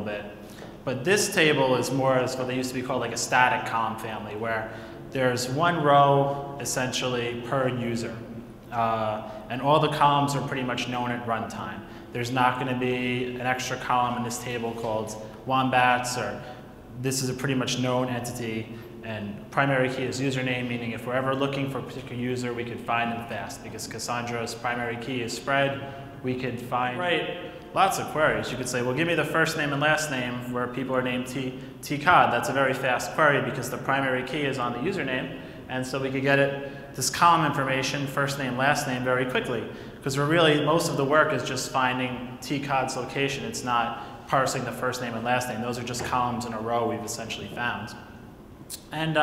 little bit. But this table is more as what they used to be called like a static column family, where there's one row essentially per user. And all the columns are pretty much known at runtime. There's not going to be an extra column in this table called wombats, or this is a pretty much known entity. And primary key is username, meaning if we're ever looking for a particular user, we could find them fast. Because Cassandra's primary key is spread, we could find lots of queries. You could say, well, give me the first name and last name where people are named T-Cod. That's a very fast query because the primary key is on the username. And so we could get this column information, first name, last name, very quickly. Because most of the work is just finding T-Cod's location. It's not parsing the first name and last name. Those are just columns in a row we've essentially found. And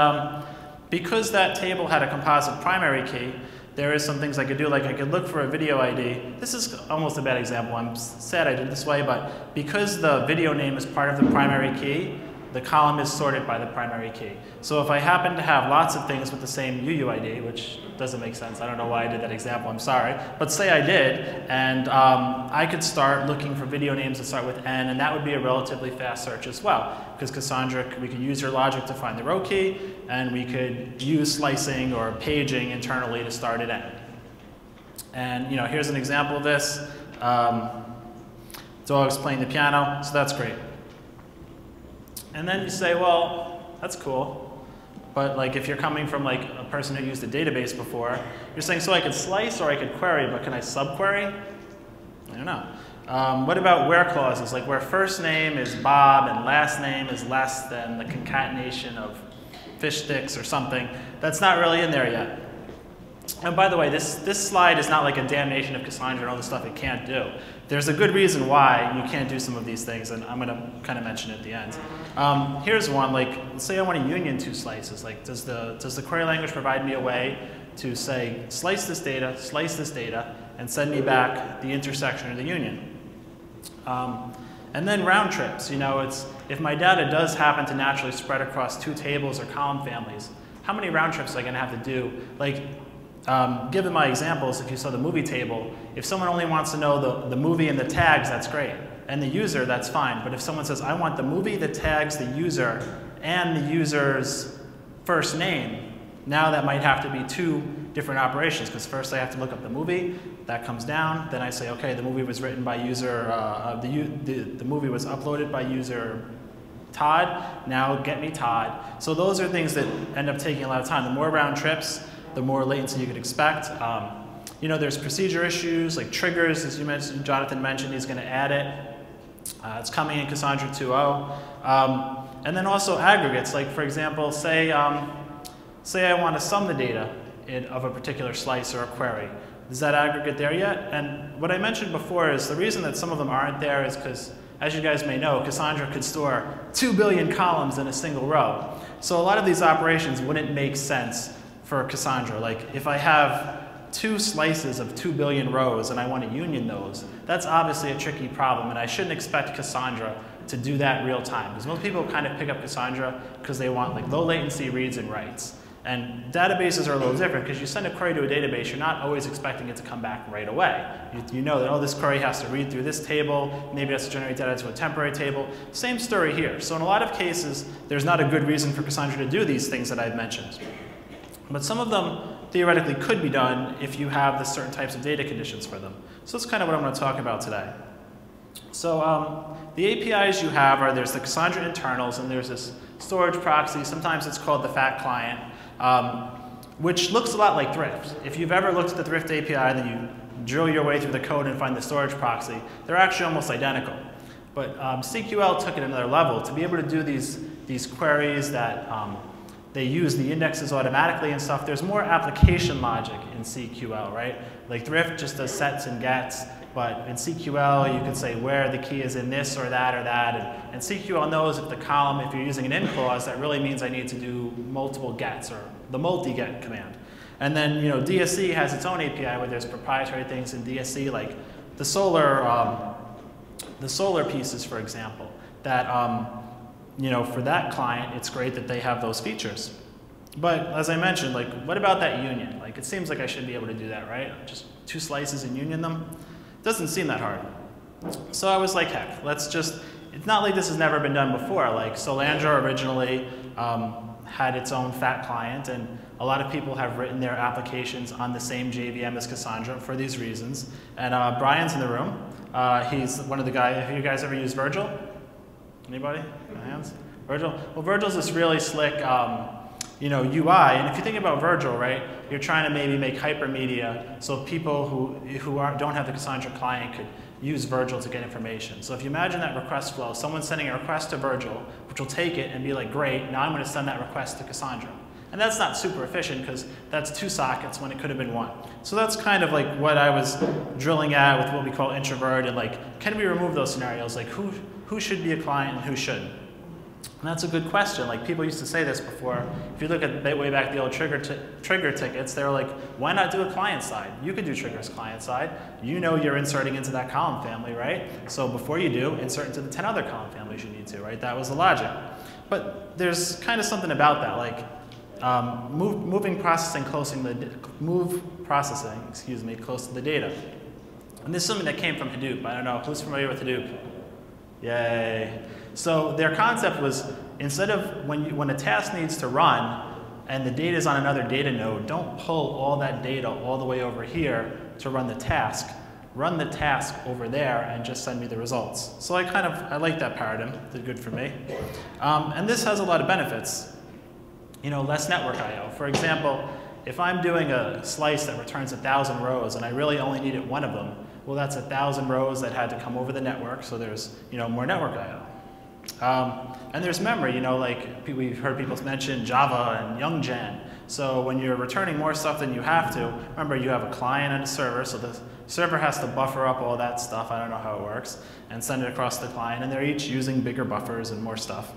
because that table had a composite primary key, there is some things I could do, like I could look for a video ID. This is almost a bad example. I'm sad I did it this way, but because the video name is part of the primary key, the column is sorted by the primary key. So if I happen to have lots of things with the same UUID, which doesn't make sense, I don't know why I did that example, I'm sorry, but say I did, and I could start looking for video names that start with N, and that would be a relatively fast search as well, because Cassandra, we could use your logic to find the row key, and we could use slicing or paging internally to start at N. And here's an example of this. Dogs playing the piano, so that's great. And then you say, well, that's cool. But like if you're coming from like a person who used a database before, you're saying, so I could slice or I could query, but can I subquery? I don't know. What about where clauses, like where first name is Bob and last name is less than the concatenation of fish sticks or something? That's not really in there yet. And by the way, this slide is not like a damnation of Cassandra and all the stuff it can't do. There's a good reason why you can't do some of these things, and I'm going to kind of mention it at the end. Here's one, like, let's say I want to union two slices. Like, does the query language provide me a way to say, slice this data, and send me back the intersection or the union? And then round trips. If my data does happen to naturally spread across two tables or column families, how many round trips am I going to have to do? Like, given my examples, if you saw the movie table, if someone only wants to know the movie and the tags, that's great. And the user, that's fine. But if someone says, I want the movie, the tags, the user, and the user's first name, now that might have to be two different operations, because first I have to look up the movie, that comes down, then I say, okay, the movie was written by user, the movie was uploaded by user Todd, now get me Todd. So those are things that end up taking a lot of time. The more round trips, the more latency you could expect. There's procedure issues, like triggers, as you mentioned, Jonathan mentioned, he's going to add it. It's coming in Cassandra 2.0. And then also aggregates, like for example, say I want to sum the data of a particular slice or a query. Is that aggregate there yet? And what I mentioned before is the reason that some of them aren't there is because, as you guys may know, Cassandra could store 2 billion columns in a single row. So a lot of these operations wouldn't make sense for Cassandra. Like if I have two slices of 2 billion rows and I want to union those, that's obviously a tricky problem, and I shouldn't expect Cassandra to do that real time, because most people kind of pick up Cassandra because they want like low latency reads and writes. And databases are a little different, because you send a query to a database, you're not always expecting it to come back right away. You know that, oh, this query has to read through this table, maybe it has to generate data to a temporary table. Same story here. So in a lot of cases, there's not a good reason for Cassandra to do these things that I've mentioned. But some of them theoretically could be done if you have the certain types of data conditions for them. So that's kind of what I'm going to talk about today. So the APIs you have are, there's the Cassandra internals, and there's this storage proxy. Sometimes it's called the FAT client, which looks a lot like Thrift. If you've ever looked at the Thrift API and then you drill your way through the code and find the storage proxy, they're actually almost identical. But CQL took it another level to be able to do these queries that they use the indexes automatically and stuff. There's more application logic in CQL, right? Like Thrift just does sets and gets, but in CQL you can say where the key is in this or that, and CQL knows if the column, if you're using an in clause, that really means I need to do multiple gets, or the multi-get command. And then DSC has its own API where there's proprietary things in DSC, like the solar pieces, for example, that for that client, it's great that they have those features. But as I mentioned, like, what about that union? Like, it seems like I should be able to do that, right? Just two slices and union them. Doesn't seem that hard. So I was like, heck, let's just it's not like this has never been done before. Like Solandra originally had its own fat client, and a lot of people have written their applications on the same JVM as Cassandra for these reasons. And Brian's in the room. He's one of the guys. Have you guys ever used Virgil? Anybody? Hands? Virgil? Well, Virgil's this really slick UI, and if you think about Virgil, right, you're trying to maybe make hypermedia so people who don't have the Cassandra client could use Virgil to get information. So if you imagine that request flow, someone's sending a request to Virgil, which will take it and be like, great, now I'm going to send that request to Cassandra. And that's not super efficient because that's 2 sockets when it could have been 1. So that's kind of like what I was drilling at with what we call IntraVert, and like, can we remove those scenarios? Like who should be a client and who shouldn't? And that's a good question. Like people used to say this before. If you look at way back the old trigger tickets, they were like, why not do a client side? You could do triggers client side. You know you're inserting into that column family, right? So before you do, insert into the 10 other column families you need to, right? That was the logic. But there's kind of something about that, like move processing close to the data. And this is something that came from Hadoop. I don't know, who's familiar with Hadoop? Yay. So their concept was, instead of when a task needs to run and the data is on another data node, don't pull all that data all the way over here to run the task. Run the task over there and just send me the results. So I like that paradigm. It did good for me. And this has a lot of benefits. Less network I/O. For example, if I'm doing a slice that returns 1,000 rows and I really only needed 1 of them, well, that's 1,000 rows that had to come over the network, so there's more network I/O. And there's memory, like we've heard people mention Java and YoungGen. So when you're returning more stuff than you have to, remember you have a client and a server, so the server has to buffer up all that stuff, I don't know how it works, and send it across to the client, and they're each using bigger buffers and more stuff.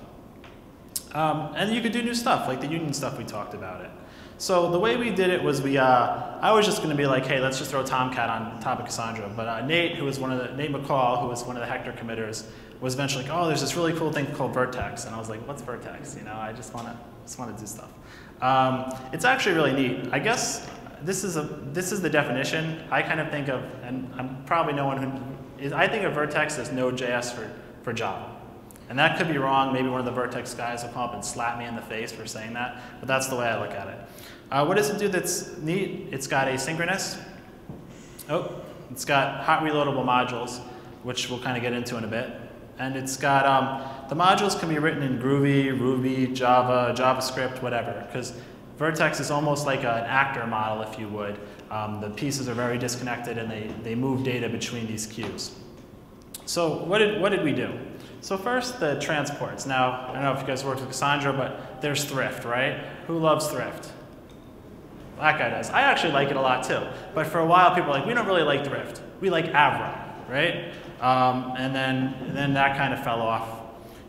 And you could do new stuff, like the union stuff we talked about it. So the way we did it was I was just going to be like, hey, let's just throw Tomcat on top of Cassandra. But Nate McCall, who was one of the Hector committers, was eventually like, oh, there's this really cool thing called Vertex. And I was like, what's Vertex? I just want to do stuff. It's actually really neat. I guess this is the definition. I kind of think of, and I'm probably no one I think of Vertex as Node.js for Java. And that could be wrong. Maybe one of the Vertex guys will come up and slap me in the face for saying that. But that's the way I look at it. What does it do that's neat? It's got asynchronous. It's got hot reloadable modules, which we'll kind of get into in a bit. And it's got, the modules can be written in Groovy, Ruby, Java, JavaScript, whatever. Because Vertex is almost like an actor model, if you would. The pieces are very disconnected and they move data between these queues. So what did we do? So first, the transports. Now, I don't know if you guys worked with Cassandra, but there's thrift, right? Who loves thrift? That guy does. I actually like it a lot too. But for a while, people were like, we don't really like thrift. We like Avro, right? And then that kind of fell off.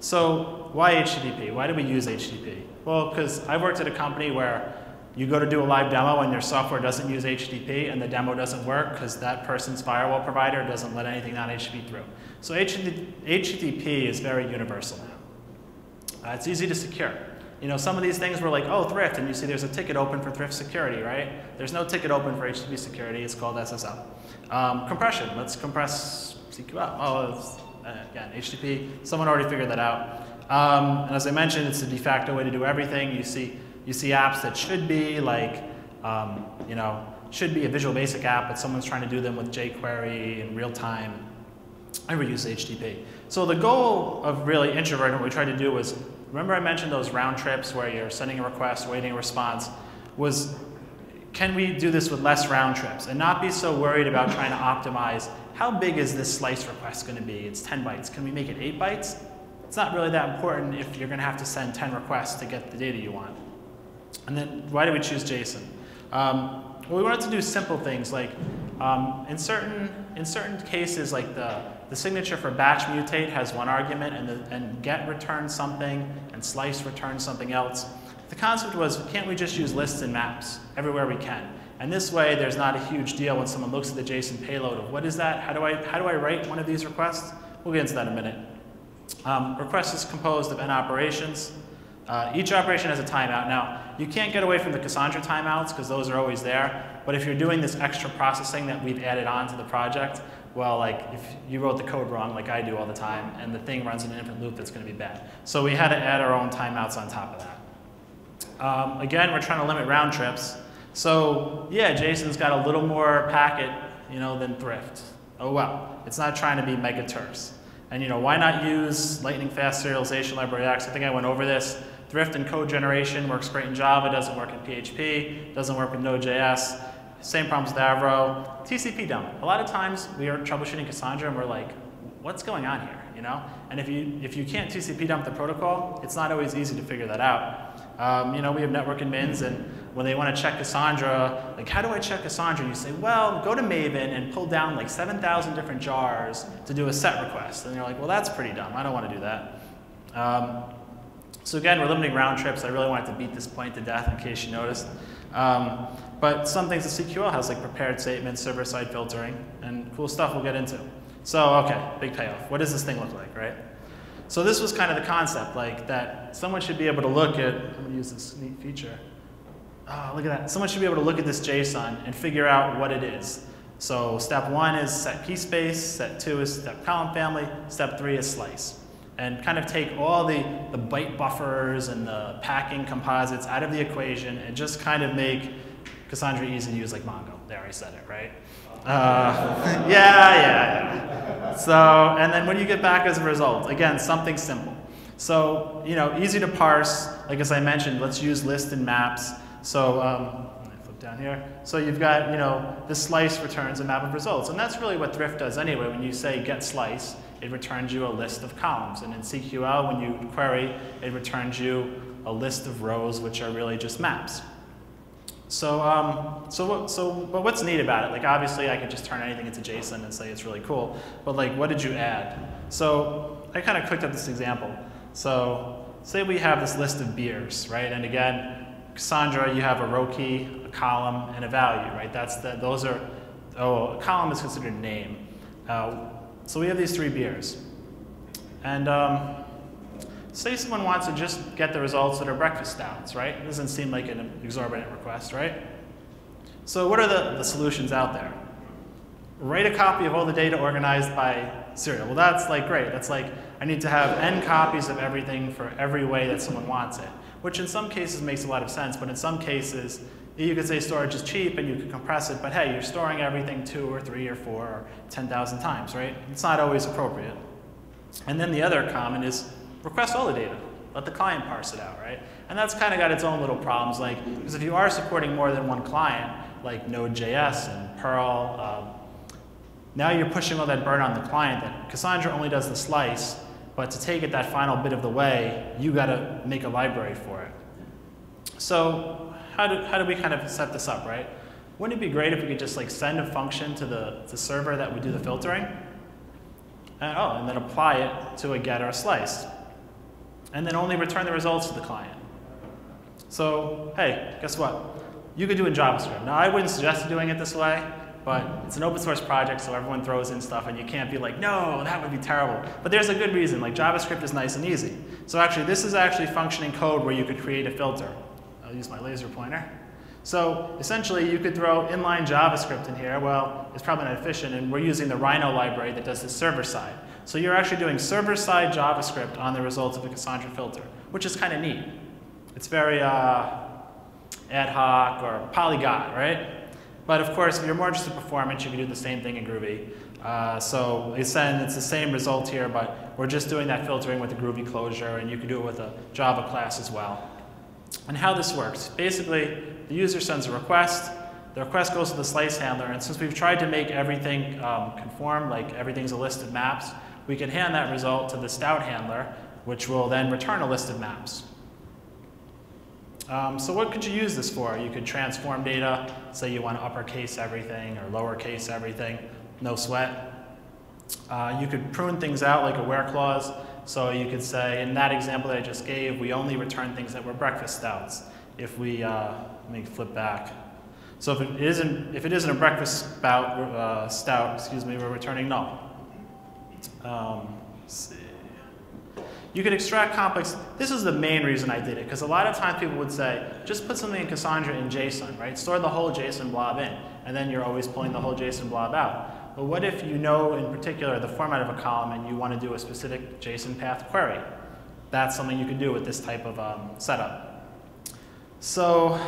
So why HTTP? Why do we use HTTP? Well, because I worked at a company where you go to do a live demo and your software doesn't use HTTP and the demo doesn't work because that person's firewall provider doesn't let anything on HTTP through. So HTTP is very universal now. It's easy to secure. Some of these things were like, oh, thrift, and you see there's a ticket open for thrift security, right? There's no ticket open for HTTP security. It's called SSL. Compression. Let's compress CQL. Oh, again, HTTP. Someone already figured that out. And as I mentioned, it's the de facto way to do everything. You see apps that should be like, should be a Visual Basic app, but someone's trying to do them with jQuery in real time. I would use HTTP. So the goal of really IntraVert and what we tried to do was, remember I mentioned those round trips where you're sending a request, waiting a response, was can we do this with less round trips and not be so worried about trying to optimize how big is this slice request going to be? It's 10 bytes. Can we make it 8 bytes? It's not really that important if you're going to have to send 10 requests to get the data you want. And then why do we choose JSON? Well, we wanted to do simple things like in certain cases, like the signature for batch mutate has one argument and get returns something and slice returns something else. The concept was, can't we just use lists and maps everywhere we can? And this way, there's not a huge deal when someone looks at the JSON payload of what is that? How do I write one of these requests? We'll get into that in a minute. Request is composed of n operations. Each operation has a timeout. Now, you can't get away from the Cassandra timeouts because those are always there. But if you're doing this extra processing that we've added on to the project, well, like if you wrote the code wrong, like I do all the time, and the thing runs in an infinite loop, that's going to be bad. So we had to add our own timeouts on top of that. Again, we're trying to limit round trips. So yeah, JSON's got a little more packet, than Thrift. Oh well, it's not trying to be mega terse. And why not use lightning fast serialization library X? I think I went over this. Thrift and code generation works great in Java, doesn't work in PHP, doesn't work with Node.js. Same problems with Avro. TCP dump. A lot of times we are troubleshooting Cassandra and we're like, what's going on here? And if you can't TCP dump the protocol, it's not always easy to figure that out. We have network admins, and when they want to check Cassandra, like how do I check Cassandra? You say, well, go to Maven and pull down like 7,000 different jars to do a set request. And you're like, well, that's pretty dumb. I don't want to do that. So again, we're limiting round trips. I really wanted to beat this point to death in case you noticed. But some things that CQL has, like prepared statements, server-side filtering, and cool stuff we'll get into. So, okay, big payoff. What does this thing look like, right? So this was kind of the concept, like that someone should be able to look at, I'm going to use this neat feature. Oh, look at that. Someone should be able to look at this JSON and figure out what it is. So step 1 is set key space, step 2 is step column family, step 3 is slice. And kind of take all the byte buffers and the packing composites out of the equation and just kind of make Cassandra easy to use like Mongo. There, I said it, right? Yeah. So, and then what do you get back as a result? Again, something simple. So, easy to parse. Like as I mentioned, let's use list and maps. So, let me flip down here. So you've got, this slice returns a map of results. And that's really what Thrift does anyway. When you say get slice, it returns you a list of columns. And in CQL, when you query, it returns you a list of rows, which are really just maps. But what's neat about it? Like obviously I could just turn anything into JSON and say it's really cool, but like what did you add? So I kind of cooked up this example. So say we have this list of beers, right? And again, Cassandra, you have a row key, a column, and a value, right? A column is considered a name. So we have these 3 beers. And say someone wants to just get the results that are breakfast stouts, right? It doesn't seem like an exorbitant request, right? So what are the solutions out there? Write a copy of all the data organized by serial. Well, that's like great. That's like I need to have n copies of everything for every way that someone wants it, which in some cases makes a lot of sense, but in some cases you could say storage is cheap and you could compress it, but hey, you're storing everything 2 or 3 or 4 or 10,000 times, right? It's not always appropriate. And then the other common is request all the data. Let the client parse it out, right? And that's kind of got its own little problems, like, because if you are supporting more than one client, like Node.js and Perl, now you're pushing all that burden on the client that Cassandra only does the slice, but to take it that final bit of the way, you got to make a library for it. So how do we kind of set this up, right? Wouldn't it be great if we could just like send a function to the server that would do the filtering? And then apply it to a get or a slice. And then only return the results to the client. So, hey, guess what? You could do it in JavaScript. Now, I wouldn't suggest doing it this way, but it's an open source project, so everyone throws in stuff, and you can't be like, no, that would be terrible. But there's a good reason. Like, JavaScript is nice and easy. So actually, this is actually functioning code where you could create a filter. I'll use my laser pointer. So essentially, you could throw inline JavaScript in here. Well, it's probably not efficient, and we're using the Rhino library that does the server side. So you're actually doing server-side JavaScript on the results of a Cassandra filter, which is kind of neat. It's very ad hoc or polyglot, right? But of course, if you're more interested in performance, you can do the same thing in Groovy. So it's the same result here, but we're just doing that filtering with the Groovy closure, and you can do it with a Java class as well. And how this works, basically, the user sends a request. The request goes to the slice handler, and since we've tried to make everything conform, like everything's a list of maps, we can hand that result to the stout handler, which will then return a list of maps. So what could you use this for? You could transform data, say you want to uppercase everything or lowercase everything, no sweat. You could prune things out like a where clause. So you could say, in that example that I just gave, we only return things that were breakfast stouts. If we, let me flip back. So if it isn't a breakfast stout, excuse me, we're returning null. Let's see. You could extract complex. This is the main reason I did it, because a lot of times people would say, just put something in Cassandra in JSON, right? Store the whole JSON blob in, and then you're always pulling the whole JSON blob out. But what if you know in particular the format of a column and you want to do a specific JSON path query? That's something you can do with this type of setup. So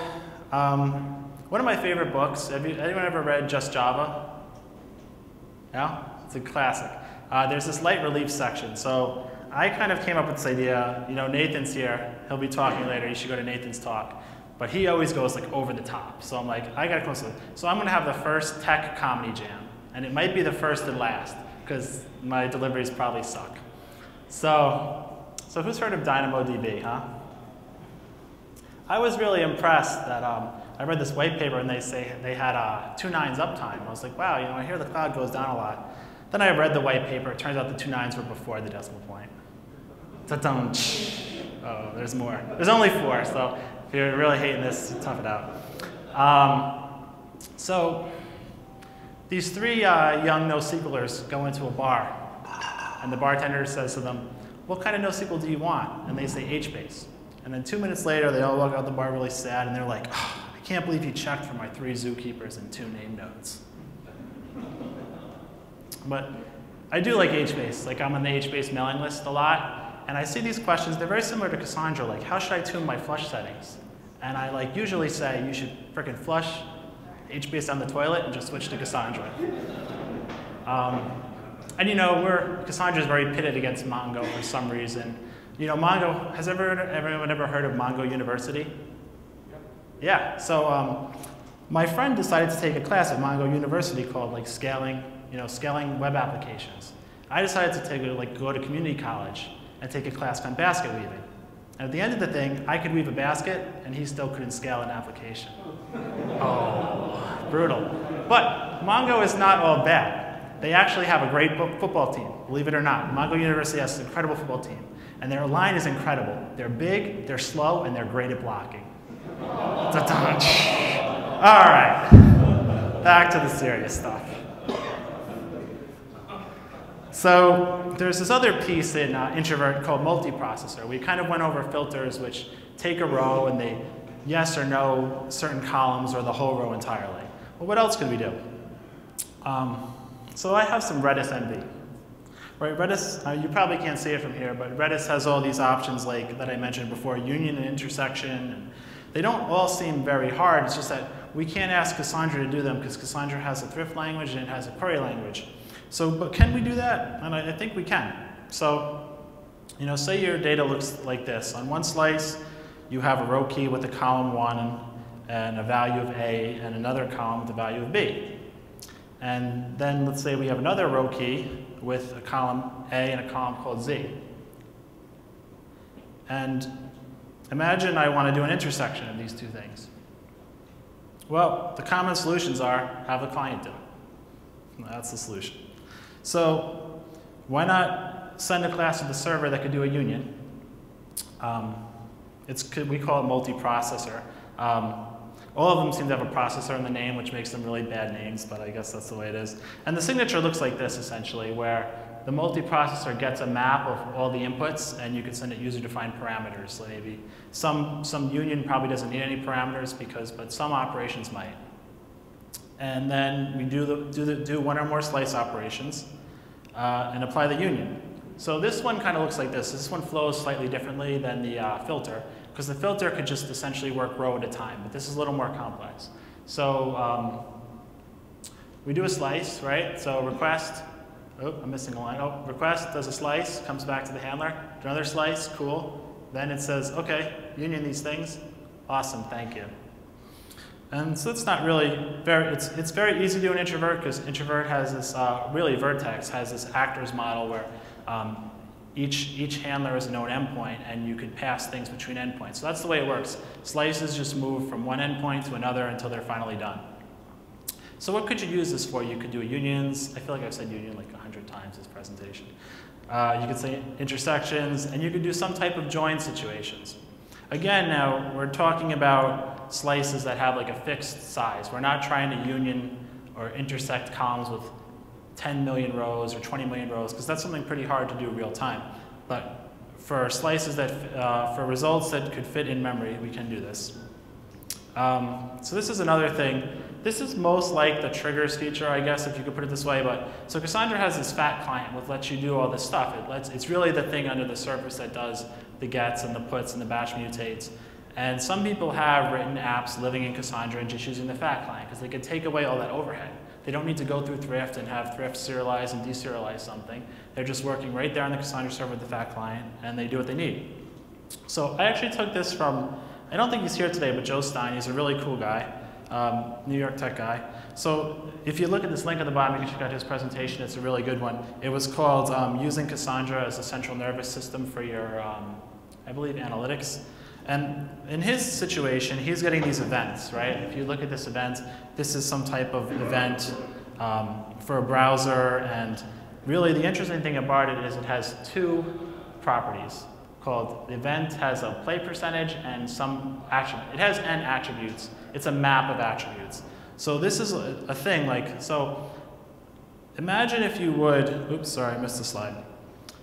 one of my favorite books, anyone ever read Just Java? Yeah? It's a classic. There's this light relief section. So I kind of came up with this idea. You know, Nathan's here. He'll be talking later. You should go to Nathan's talk. But he always goes like over the top. So I'm like, I got to close to it. So I'm going to have the first tech comedy jam. And it might be the first and last, because my deliveries probably suck. So who's heard of DynamoDB, huh? I was really impressed that I read this white paper and they say they had 2 nines uptime. I was like, wow, you know, I hear the cloud goes down a lot. Then I read the white paper. It turns out the 2 nines were before the decimal point. Ta-dum. Oh, there's more. There's only 4, so if you're really hating this, tough it out. So these 3 young NoSQLers go into a bar, and the bartender says to them, what kind of NoSQL do you want? And they say HBase. And then 2 minutes later, they all walk out the bar really sad, and they're like, oh, I can't believe you checked for my 3 zookeepers and 2 name nodes. But I do like HBase. Like, I'm on the HBase mailing list a lot, and I see these questions. They're very similar to Cassandra, like, how should I tune my flush settings? And I like usually say, you should frickin' flush HBase down the toilet and just switch to Cassandra. And you know, Cassandra's very pitted against Mongo for some reason. You know, Mongo, has everyone ever heard of Mongo University? Yeah, so my friend decided to take a class at Mongo University called like scaling web applications. I decided to go to community college and take a class on basket weaving. And at the end of the thing, I could weave a basket and he still couldn't scale an application. Oh, brutal. But Mongo is not all bad. They actually have a great football team, believe it or not. Mongo University has an incredible football team. And their line is incredible. They're big, they're slow, and they're great at blocking. All right, back to the serious stuff. So there's this other piece in IntraVert called Multiprocessor. We kind of went over filters which take a row and they yes or no certain columns or the whole row entirely. Well, what else could we do? So I have some Redis NV. Right, Redis, you probably can't see it from here, but Redis has all these options like that I mentioned before, union and intersection. And they don't all seem very hard. It's just that we can't ask Cassandra to do them because Cassandra has a thrift language and it has a query language. So, but can we do that? And I think we can. So, you know, say your data looks like this. On one slice, you have a row key with a column 1 and a value of A, and another column with a value of B. And then let's say we have another row key with a column A and a column called Z. And imagine I want to do an intersection of these 2 things. Well, the common solutions are have the client do it. That's the solution. So why not send a class to the server that could do a union? We call it multiprocessor. All of them seem to have a processor in the name, which makes them really bad names, but I guess that's the way it is. And the signature looks like this, essentially, where the multiprocessor gets a map of all the inputs, and you can send it user-defined parameters. So maybe some union probably doesn't need any parameters, but some operations might. And then we do 1 or more slice operations and apply the union. So this one kind of looks like this. This one flows slightly differently than the filter, because the filter could just essentially work row at a time, but this is a little more complex. So we do a slice, right? So request, oh, I'm missing a line. Oh, request does a slice, comes back to the handler, do another slice, cool. Then it says, okay, union these things. Awesome, thank you. And so it's not really it's very easy to do in IntraVert because IntraVert has this, really Vertex has this actors model where each handler is a known endpoint and you can pass things between endpoints. So that's the way it works. Slices just move from one endpoint to another until they're finally done. So what could you use this for? You could do unions. I feel like I've said union like 100 times this presentation. You could say intersections, and you could do some type of join situations. Again, now we're talking about slices that have like a fixed size. We're not trying to union or intersect columns with 10 million rows or 20 million rows, because that's something pretty hard to do real time. But for slices that, for results that could fit in memory, we can do this. So this is another thing. This is most like the triggers feature, I guess, if you could put it this way. But so Cassandra has this fat client which lets you do all this stuff. It's really the thing under the surface that does the gets and the puts and the batch mutates. And some people have written apps living in Cassandra and just using the fat client because they could take away all that overhead. They don't need to go through Thrift and have Thrift serialize and deserialize something. They're just working right there on the Cassandra server with the fat client, and they do what they need. So I actually took this from, I don't think he's here today, but Joe Stein. He's a really cool guy, New York tech guy. So if you look at this link at the bottom, you can check out his presentation. It's a really good one. It was called Using Cassandra as a Central Nervous System for Your, I believe, Analytics. And in his situation, he's getting these events, right? If you look at this event, this is some type of event for a browser. And really, the interesting thing about it is it has two properties called the event has a play percentage and some attribute. It has n attributes. It's a map of attributes. So this is a thing like, so imagine if you would, oops, sorry, I missed the slide,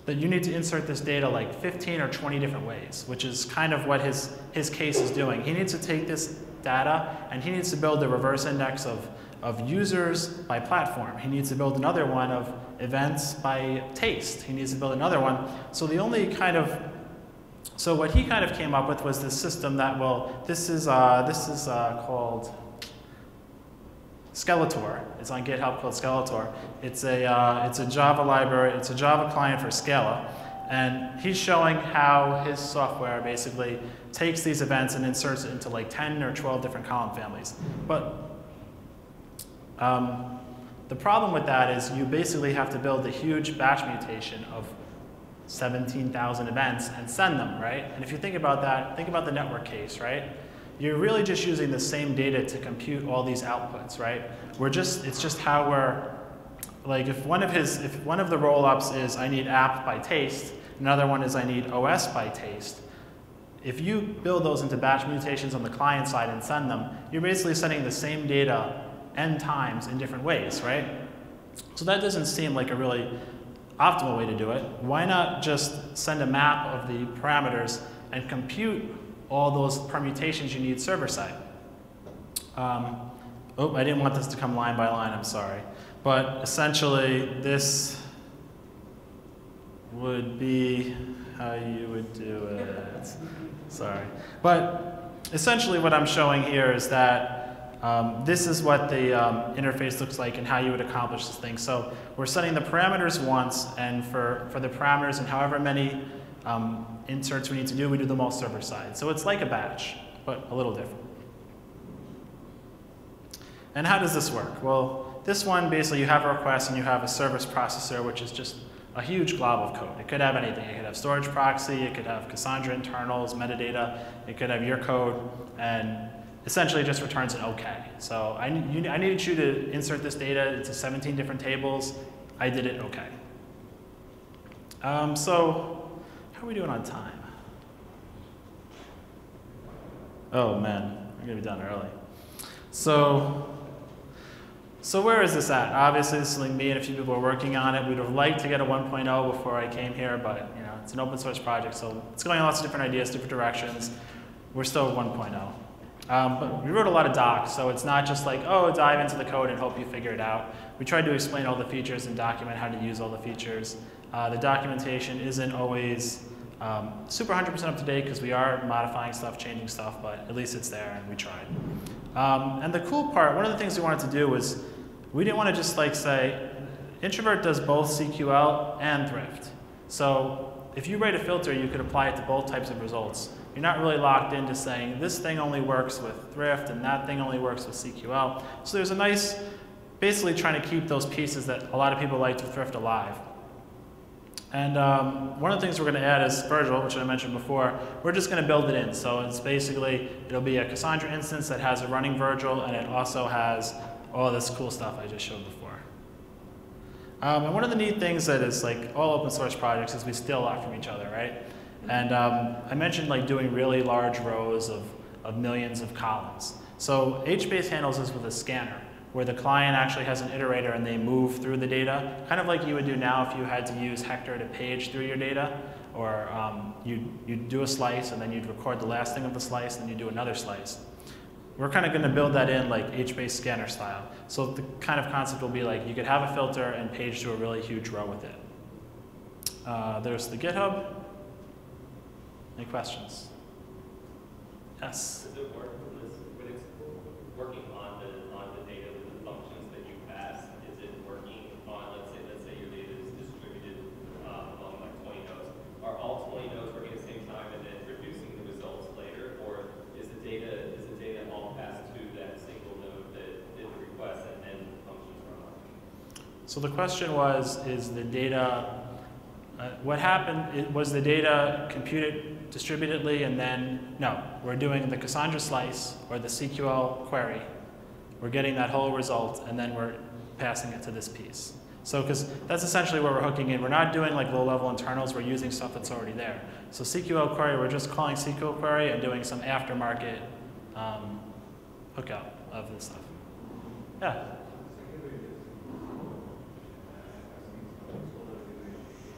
that you need to insert this data like 15 or 20 different ways, which is kind of what his case is doing. He needs to take this data and he needs to build a reverse index of users by platform. He needs to build another one of events by taste. He needs to build another one. So the only kind of, so what he kind of came up with was this system that, well, this is called Skeletor. It's on GitHub called Skeletor. It's a Java library. It's a Java client for Scala, and he's showing how his software basically takes these events and inserts it into like 10 or 12 different column families. But the problem with that is you basically have to build a huge batch mutation of 17,000 events and send them, right? And if you think about that, think about the network case, right? You're really just using the same data to compute all these outputs, right? It's just how we're, like if one of the roll-ups is I need app by taste, another one is I need OS by taste. If you build those into batch mutations on the client side and send them, you're basically sending the same data n times in different ways, right? So that doesn't seem like a really optimal way to do it. Why not just send a map of the parameters and compute all those permutations you need server side? Oh, I didn't want this to come line by line, I'm sorry. But essentially, this would be how you would do it. Sorry. But essentially what I'm showing here is that this is what the interface looks like and how you would accomplish this thing. So we're setting the parameters once, and for the parameters and however many inserts we need to do, we do them all server side. So it's like a batch, but a little different. And how does this work? Well, this one, basically you have a request and you have a service processor, which is just a huge glob of code. It could have anything. It could have storage proxy, it could have Cassandra internals, metadata, it could have your code, and essentially it just returns an OK. So I needed you to insert this data into 17 different tables. I did it OK. So how are we doing on time? Oh man, we're going to be done early. So where is this at? Obviously, this is like me and a few people are working on it. We'd have liked to get a 1.0 before I came here, but you know, it's an open source project, so it's going in lots of different ideas, different directions. We're still at 1.0. But we wrote a lot of docs, so it's not just like, oh, dive into the code and hope you figure it out. We tried to explain all the features and document how to use all the features. The documentation isn't always super 100% up to date because we are modifying stuff, changing stuff, but at least it's there and we tried. And the cool part, one of the things we wanted to do was, we didn't want to just like say, IntraVert does both CQL and Thrift. So if you write a filter, you could apply it to both types of results. You're not really locked into saying this thing only works with Thrift and that thing only works with CQL. So there's a nice, basically trying to keep those pieces that a lot of people like to Thrift alive. And one of the things we're going to add is Virtual, which I mentioned before. We're just going to build it in. So it's basically, it'll be a Cassandra instance that has a running Virtual, and it also has all this cool stuff I just showed before. And one of the neat things that is like all open source projects is we steal a lot from each other, right? And I mentioned like doing really large rows of millions of columns. So HBase handles this with a scanner, where the client actually has an iterator and they move through the data, kind of like you would do now if you had to use Hector to page through your data, or you'd do a slice and then you'd record the last thing of the slice, and then you'd do another slice. we're kind of going to build that in like H-based scanner style. So the kind of concept will be like you could have a filter and page to a really huge row with it. There's the GitHub. Any questions? Yes? Does it work when it's working on the data with the functions that you pass? Is it working on, let's say your data is distributed among like 20 nodes. Are all 20 nodes working at the same time and then producing the results later? Or is the data all passed to that single node that did the request and then the functions run on? So the question was, is the data, what happened, was the data computed distributedly and then, no, we're doing the Cassandra slice or the CQL query. We're getting that whole result and then we're passing it to this piece. So, because that's essentially where we're hooking in. We're not doing like low-level internals, we're using stuff that's already there. So CQL query, we're just calling CQL query and doing some aftermarket hookup of this stuff. Yeah?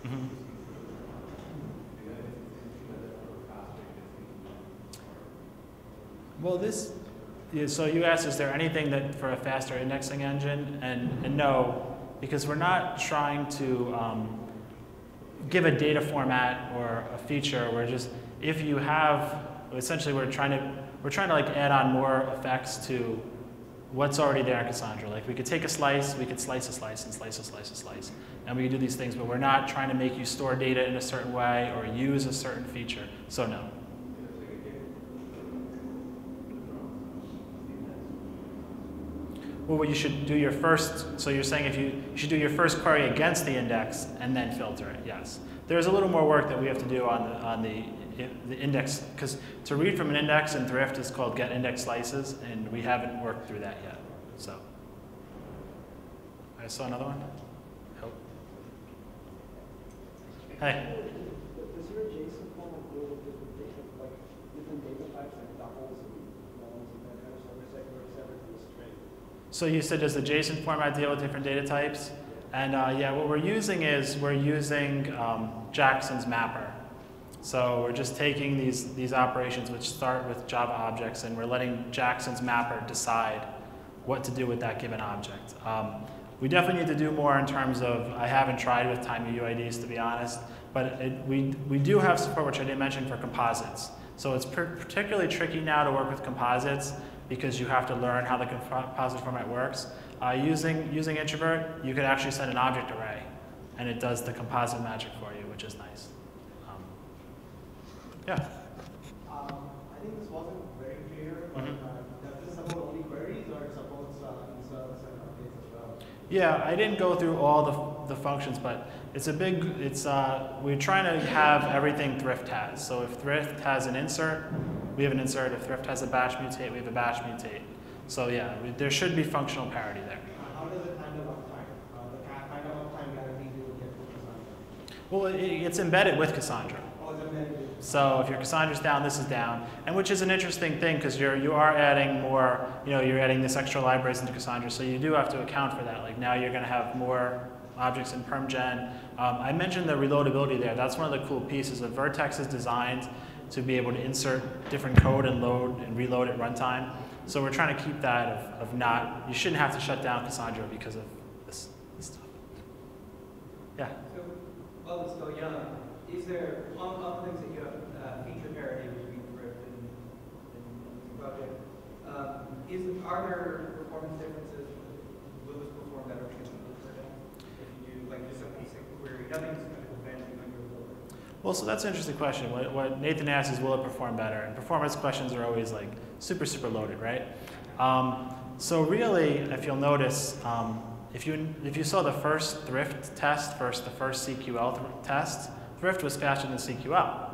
Mm-hmm. Well, so you asked, is there anything that for a faster indexing engine? And no, because we're not trying to give a data format or a feature. We're just, if you have, essentially we're trying to like add on more effects to what's already there in Cassandra. Like we could take a slice, we could slice a slice and slice a slice a slice. And we could do these things, but we're not trying to make you store data in a certain way or use a certain feature. So no. Well, you should do your first, so you're saying if you should do your first query against the index and then filter it, yes. There's a little more work that we have to do on the index, because to read from an index in Thrift is called get index slices, and we haven't worked through that yet. So, I saw another one. Oh. Hey. Is there a JSON form of deal with different data types, like doubles and nulls and that kind of stuff, or separate from the string? So you said, does the JSON format deal with different data types? And yeah, what we're using is we're using Jackson's mapper. So we're just taking these operations which start with Java objects, and we're letting Jackson's mapper decide what to do with that given object. We definitely need to do more in terms of, I haven't tried with time UIDs to be honest, but we do have support, which I didn't mention, for composites. So it's particularly tricky now to work with composites because you have to learn how the composite format works. Using IntraVert, you could actually send an object array, and it does the composite magic for you, which is nice. Yeah? I think this wasn't very clear, but does this support only queries, or it supports inserts and updates as well? Yeah, I didn't go through all the functions, but it's we're trying to have everything Thrift has. So if Thrift has an insert, we have an insert. If Thrift has a batch mutate, we have a batch mutate. So yeah, there should be functional parity there. How does it handle uptime? The kind of uptime guarantee you will get with Cassandra? Well, it's embedded with Cassandra. Oh, it's embedded with. So if your Cassandra's down, this is down, and which is an interesting thing because you are adding more. You're adding this extra libraries into Cassandra, so you do have to account for that. Like now you're going to have more objects in PermGen. I mentioned the reloadability there. That's one of the cool pieces. Of Vertex is designed to be able to insert different code and load and reload at runtime. So we're trying to keep that of not, you shouldn't have to shut down Cassandra because of this stuff. Yeah? So, while it's still young, is there, on the things that you have feature parity between Thrift and the project, are there performance differences? Will this perform better because of the Thrift? If you do like just a basic query, nothing's going to prevent you when you're building. Well, so that's an interesting question. What Nathan asks is, will it perform better? And performance questions are always like super, super loaded, right? So really, if you'll notice, if you saw the first Thrift test, the first CQL test, Thrift was faster than CQL.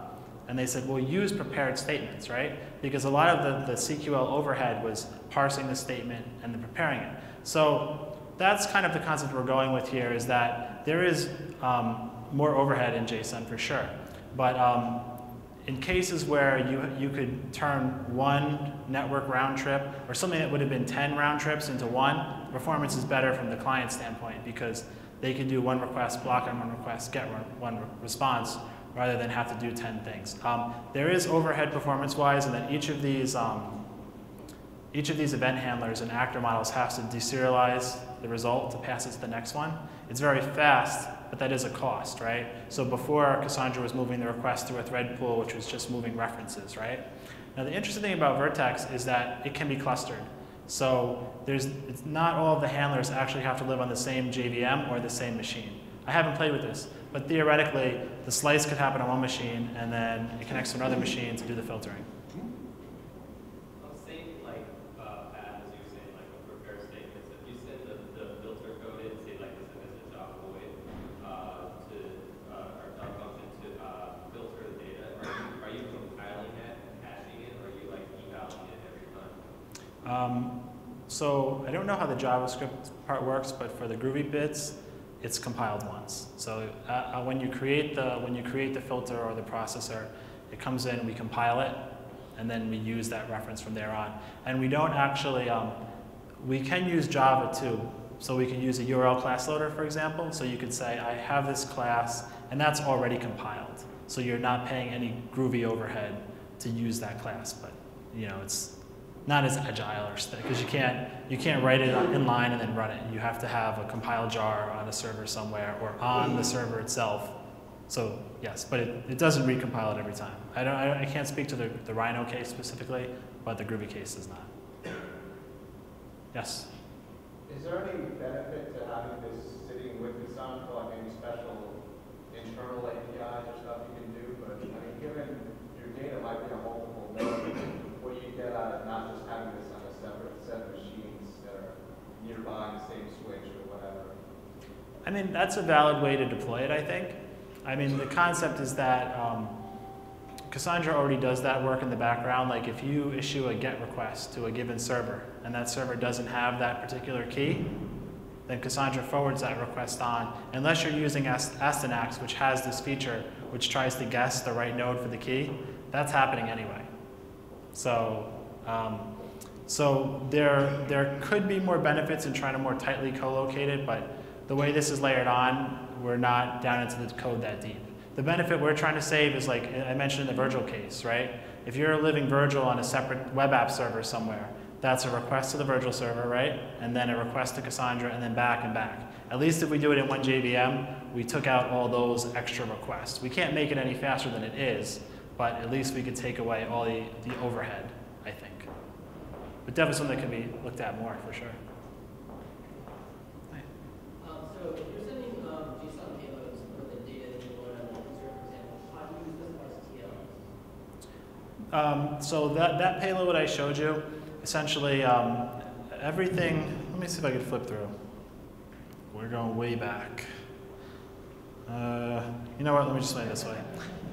And they said, well, use prepared statements, right? Because a lot of the CQL overhead was parsing the statement and then preparing it. So that's kind of the concept we're going with here, is that there is more overhead in JSON for sure. But in cases where you could turn one network round trip or something that would have been 10 round trips into one, performance is better from the client standpoint because they can do one request, block on one request, get one response, rather than have to do 10 things. There is overhead performance-wise, and then each of these each of these event handlers and actor models has to deserialize the result to pass it to the next one. It's very fast, but that is a cost, right? So before, Cassandra was moving the request through a thread pool, which was just moving references, right? Now the interesting thing about Vertex is that it can be clustered. So it's not all of the handlers actually have to live on the same JVM or the same machine. I haven't played with this, but theoretically, the slice could happen on one machine, and then it connects to another machine to do the filtering. Same like Pat, as you were saying, like with repair statements. If you send the filter code in, say like this is a job void to our job function to filter the data, are you compiling it, caching it, or are you like evaluating it every time? So I don't know how the JavaScript part works, but for the Groovy bits, it's compiled once. So when you create the filter or the processor, it comes in, we compile it, and then we use that reference from there on. And we don't actually, we can use Java too. So we can use a URL class loader, for example. So you could say, I have this class, and that's already compiled. So you're not paying any Groovy overhead to use that class, but it's not as agile or because you can't write it in line and then run it. You have to have a compile jar on a server somewhere or on the server itself. So yes, but it doesn't recompile it every time. I can't speak to the Rhino case specifically, but the Groovy case does not. Yes. Is there any benefit to having this sitting with Cassandra, like any special internal APIs or stuff you can do? But I mean, given your data might be on multiple nodes, what do you get out of not just having this on a separate set of machines that are nearby the same switch or whatever? I mean, that's a valid way to deploy it, I think. I mean, the concept is that Cassandra already does that work in the background. Like if you issue a GET request to a given server and that server doesn't have that particular key, then Cassandra forwards that request on. Unless you're using Astanax, which has this feature which tries to guess the right node for the key, that's happening anyway. So, there could be more benefits in trying to more tightly co-locate it, but the way this is layered on, we're not down into the code that deep. The benefit we're trying to save is like I mentioned in the Virgil case, right? If you're living Virgil on a separate web app server somewhere, that's a request to the Virgil server, right? And then a request to Cassandra, and then back and back. At least if we do it in one JVM, we took out all those extra requests. We can't make it any faster than it is, but at least we could take away all the overhead, I think. But definitely something that can be looked at more, for sure. So if you're sending JSON payloads for the data that you load on the user, for example, how do you use this RSTL? So that payload I showed you, essentially everything, let me see if I can flip through. We're going way back. You know what, let me just explain it this way.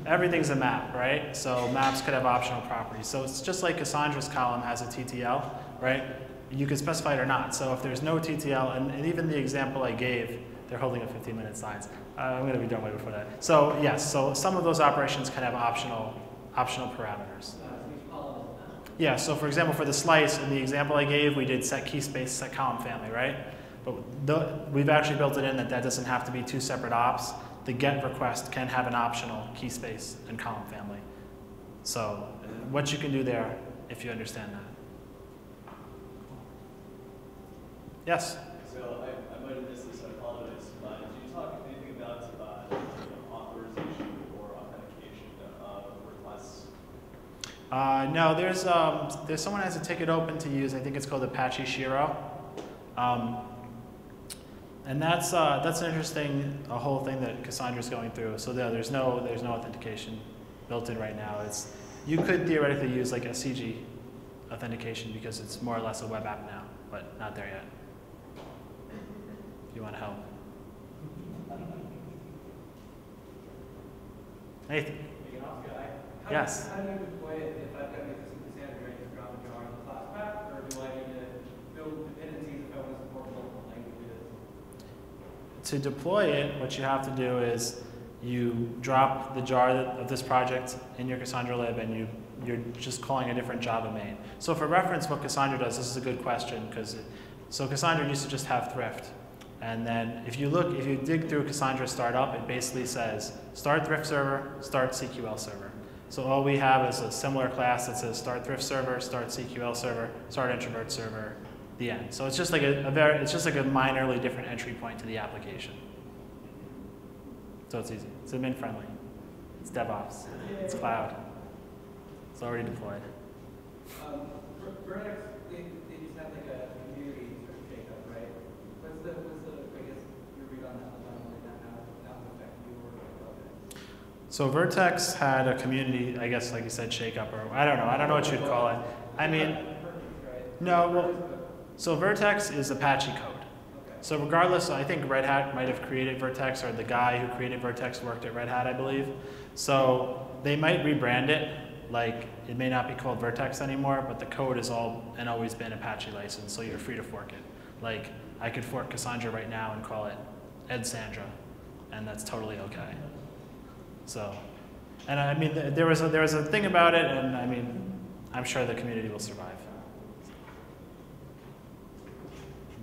Everything's a map, right? So maps could have optional properties. So it's just like Cassandra's column has a TTL, right? You could specify it or not. So if there's no TTL, and even the example I gave, they're holding a 15-minute slides. I'm going to be done way before that. So yes, so some of those operations can have optional parameters. Yeah, so for example, for the slice, in the example I gave, we did set key space, set column family, right? But we've actually built it in that doesn't have to be two separate ops. The GET request can have an optional key space and column family. So what you can do there, if you understand that. Yes? So I might have missed this, I apologize. Did you talk anything about authorization or authentication for class? No, there's someone has a ticket open to use. I think it's called Apache Shiro. And that's an interesting whole thing that Cassandra's going through. So there's no authentication built in right now. You could theoretically use like a CG authentication because it's more or less a web app now, but not there yet. If you want to help. Nathan. Yes. How do you deploy it if I've got this in Cassandra and drop a jar in the class path, or do I need to build dependencies if I want to support multiple languages? To deploy it, what you have to do is you drop the jar of this project in your Cassandra lib, and you're just calling a different Java main. So for reference, what Cassandra does, this is a good question, so Cassandra used to just have thrift. And then if you dig through Cassandra startup, it basically says start thrift server, start CQL server. So all we have is a similar class that says start thrift server, start CQL server, start IntraVert server, the end. So it's just like it's just like a minorly different entry point to the application. So it's easy. It's admin friendly. It's DevOps. It's cloud. It's already deployed. Vertex, they just have like a community sort of shakeup, right? What's the I guess your read on that would affect you or project? So Vertex had a community, I guess, like you said, shakeup, or I don't know what you'd call it. I mean, no, well, so Vertex is Apache code. So regardless, I think Red Hat might have created Vertex, or the guy who created Vertex worked at Red Hat, I believe. So they might rebrand it. Like, it may not be called Vertex anymore, but the code is all and always been Apache licensed, so you're free to fork it. Like, I could fork Cassandra right now and call it Edsandra, and that's totally okay. So, and I mean, there was a thing about it, and I mean, I'm sure the community will survive.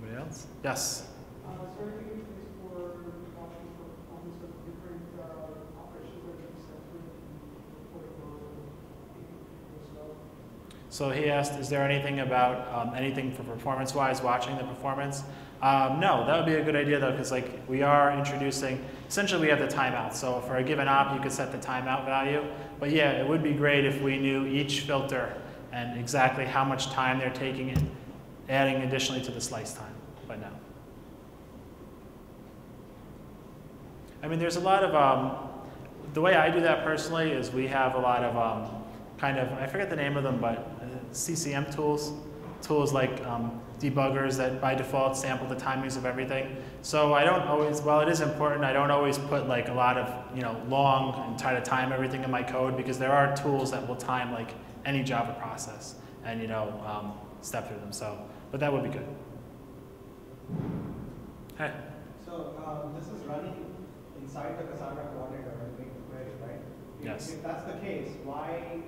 Anybody else? Yes? Is there anything in place for watching for performance of different operations that can be separate and So he asked, is there anything about anything for performance-wise, watching the performance? No, that would be a good idea though, because like we are introducing, essentially we have the timeout. So for a given op, you could set the timeout value. But yeah, it would be great if we knew each filter and exactly how much time they're taking it, adding additionally to the slice time, but no. I mean, there's a lot of, the way I do that personally is we have a lot of kind of, I forget the name of them, but CCM tools like debuggers that by default sample the timings of everything. So I don't always, while it is important, I don't always put like a lot of, long and try to time everything in my code, because there are tools that will time like any Java process and, step through them. So, but that would be good. Hey. So this is running inside the Cassandra coordinator and make the query, right? Yes. If that's the case, why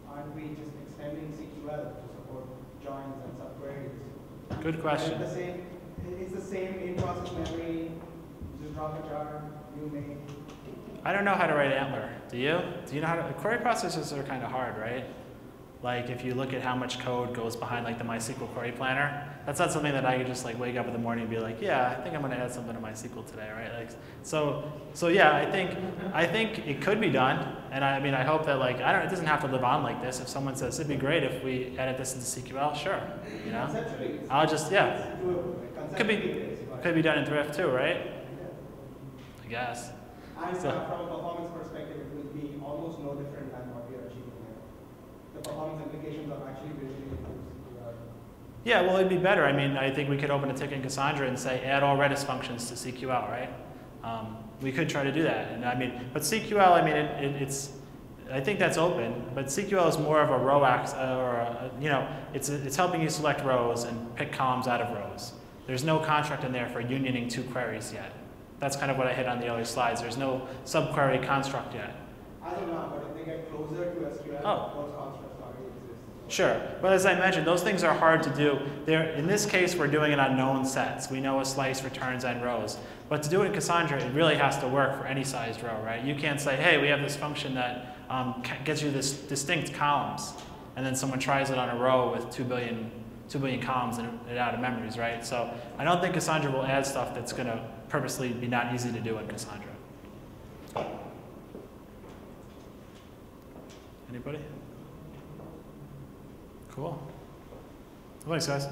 aren't we just extending CQL to support joins and subqueries? Good question. It's the same in-process memory, just drop a jar, new make. I don't know how to write Antler. Do you? Do you know how to? Query processors are kind of hard, right? Like if you look at how much code goes behind like the MySQL query planner, that's not something that I could just like wake up in the morning and be like, yeah, I think I'm going to add something to MySQL today, right? Like, so yeah, I think it could be done, and I mean I hope that like it doesn't have to live on like this. If someone says it'd be great if we added this into CQL, sure, I'll just could be done in Thrift too, right? I guess. And from a performance perspective, it will be almost no different than what we are achieving here. The performance implications of actually building it. Yeah, well, it'd be better. I mean, I think we could open a ticket in Cassandra and say add all Redis functions to CQL, right? We could try to do that, and I mean, but CQL, I mean, I think that's open, but CQL is more of a row it's helping you select rows and pick columns out of rows. There's no construct in there for unioning two queries yet. That's kind of what I hit on the earlier slides. There's no subquery construct yet. I don't know, but if they get closer to SQL, those constructs already exist. Sure, but as I mentioned, those things are hard to do. In this case, we're doing it on known sets. We know a slice returns n rows. But to do it in Cassandra, it really has to work for any sized row, right? You can't say, hey, we have this function that gets you this distinct columns, and then someone tries it on a row with 2 billion columns and it out of memories, right? So I don't think Cassandra will add stuff that's going to purposely be not easy to do in Cassandra. Anybody? Cool. Thanks, guys.